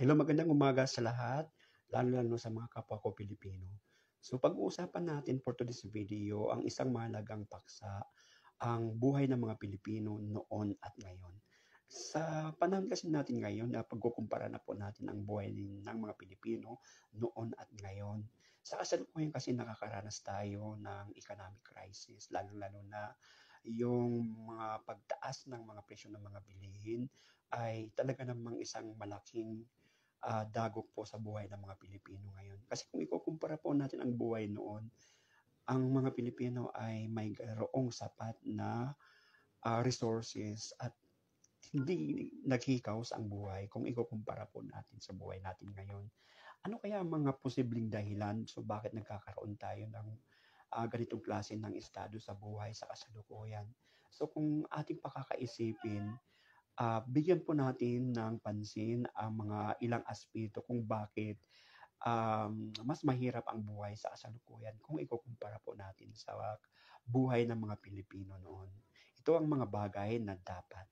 Hello, magandang umaga sa lahat, lalo-lalo sa mga kapwa ko Pilipino. So pag-uusapan natin for today's video ang isang mahalagang paksa, ang buhay ng mga Pilipino noon at ngayon. Sa panahon kasi natin ngayon na pagkukumpara na po natin ang buhay ng mga Pilipino noon at ngayon. Sa kasalukuyan kasi nakakaranas tayo ng economic crisis, lalo-lalo na yung mga pagtaas ng mga presyo ng mga bilihin ay talaga namang isang malaking dagok po sa buhay ng mga Pilipino ngayon. Kasi kung ikukumpara po natin ang buhay noon, ang mga Pilipino ay mayroong sapat na resources at hindi naghihikaos ang buhay kung ikukumpara po natin sa buhay natin ngayon. Ano kaya ang mga posibleng dahilan so bakit nagkakaroon tayo ng ganitong klase ng estado sa buhay sa kasalukuyan? So kung ating pakakaisipin, bigyan po natin ng pansin ang mga ilang aspeto kung bakit mas mahirap ang buhay sa kasalukuyan kung ikukumpara po natin sa buhay ng mga Pilipino noon. Ito ang mga bagay na dapat